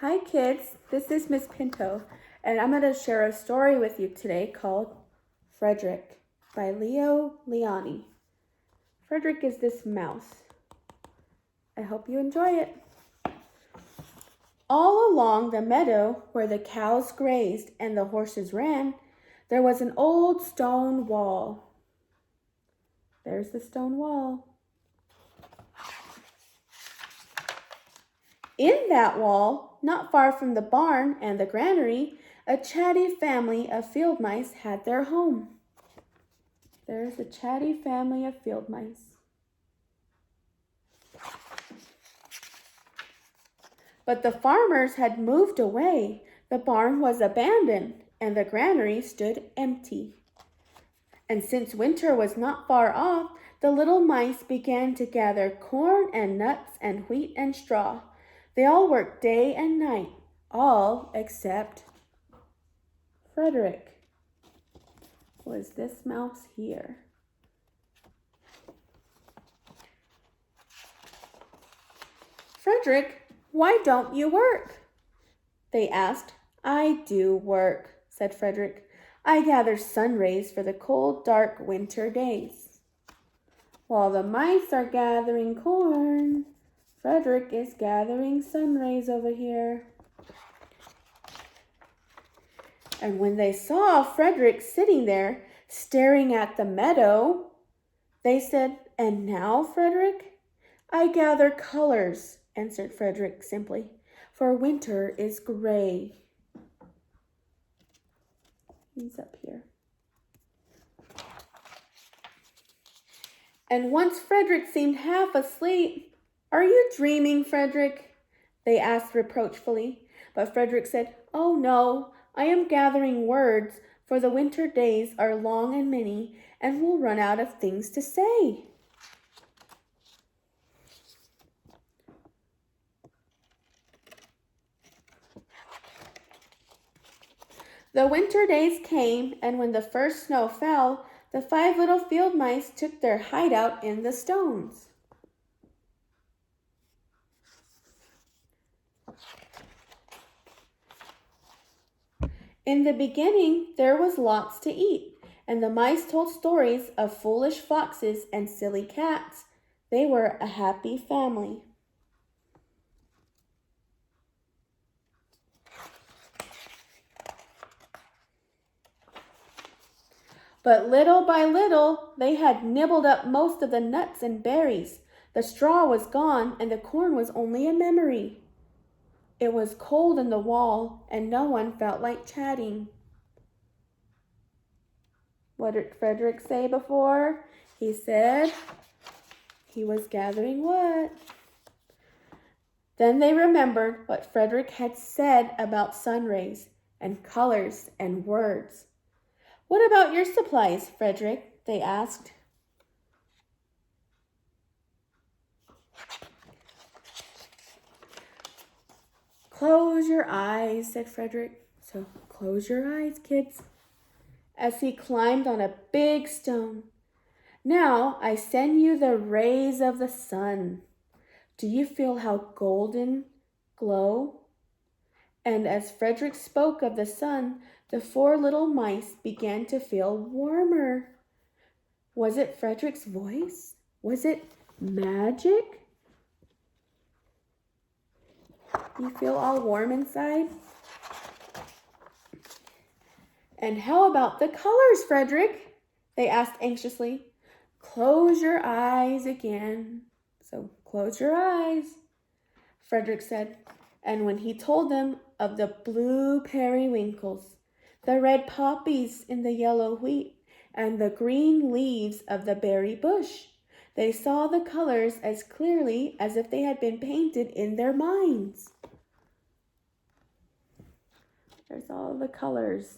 Hi kids, this is Miss Pinto, and I'm going to share a story with you today called Federick by Leo Liani. Federick is this mouse. I hope you enjoy it. All along the meadow where the cows grazed and the horses ran, there was an old stone wall. There's the stone wall. In that wall, not far from the barn and the granary, a chatty family of field mice had their home. There's a chatty family of field mice. But the farmers had moved away. The barn was abandoned, and the granary stood empty. And since winter was not far off, the little mice began to gather corn and nuts and wheat and straw. They all worked day and night, all except Federick. Was this mouse here? Federick, why don't you work? They asked. I do work, said Federick. I gather sun rays for the cold, dark winter days. While the mice are gathering corn, Federick is gathering sun rays over here. And when they saw Federick sitting there, staring at the meadow, they said, And now, Federick? I gather colors, answered Federick simply, for winter is gray. He's up here. And once Federick seemed half asleep. Are you dreaming, Federick? They asked reproachfully. But Federick said, Oh no, I am gathering words, for the winter days are long and many, and we'll run out of things to say. The winter days came, and when the first snow fell, the 5 little field mice took their hideout in the stones. In the beginning, there was lots to eat, and the mice told stories of foolish foxes and silly cats. They were a happy family. But little by little, they had nibbled up most of the nuts and berries. The straw was gone, and the corn was only a memory. It was cold in the wall, and no one felt like chatting. What did Federick say before? He said he was gathering what? Then they remembered what Federick had said about sun rays and colors and words. What about your supplies, Federick? They asked. Close your eyes, said Federick. So close your eyes, kids. As he climbed on a big stone. Now I send you the rays of the sun. Do you feel how golden glow? And as Federick spoke of the sun, the 4 little mice began to feel warmer. Was it Federick's voice? Was it magic? You feel all warm inside? And how about the colors, Federick? They asked anxiously. Close your eyes again. So close your eyes, Federick said. And when he told them of the blue periwinkles, the red poppies in the yellow wheat, and the green leaves of the berry bush, they saw the colors as clearly as if they had been painted in their minds. There's all the colors.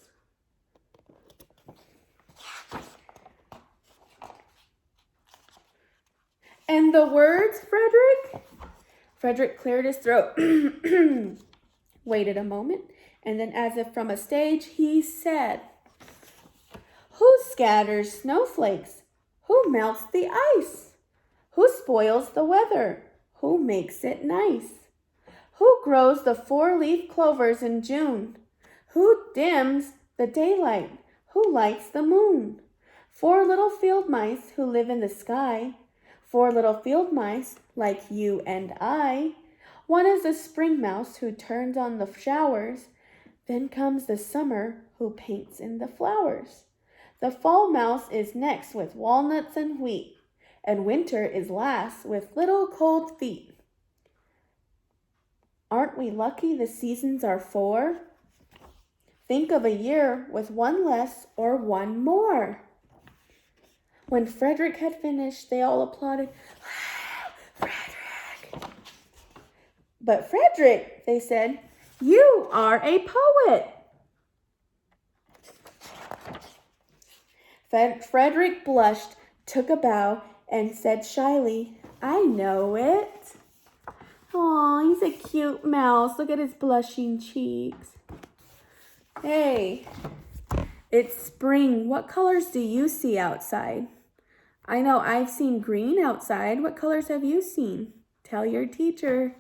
And the words, Federick? Federick cleared his throat, waited a moment, and then as if from a stage, he said, Who scatters snowflakes? Who melts the ice? Who spoils the weather? Who makes it nice? Who Who grows the four-leaf clovers in June? Who dims the daylight? Who lights the moon? 4 little field mice who live in the sky. 4 little field mice like you and I. One is the spring mouse who turns on the showers. Then comes the summer who paints in the flowers. The fall mouse is next with walnuts and wheat. And winter is last with little cold feet. Aren't we lucky the seasons are 4? Think of a year with 1 less or 1 more. When Federick had finished, they all applauded. Federick! But Federick, they said, you are a poet. Federick blushed, took a bow, and said shyly, I know it. Aw, he's a cute mouse. Look at his blushing cheeks. Hey, it's spring. What colors do you see outside? I know I've seen green outside. What colors have you seen? Tell your teacher.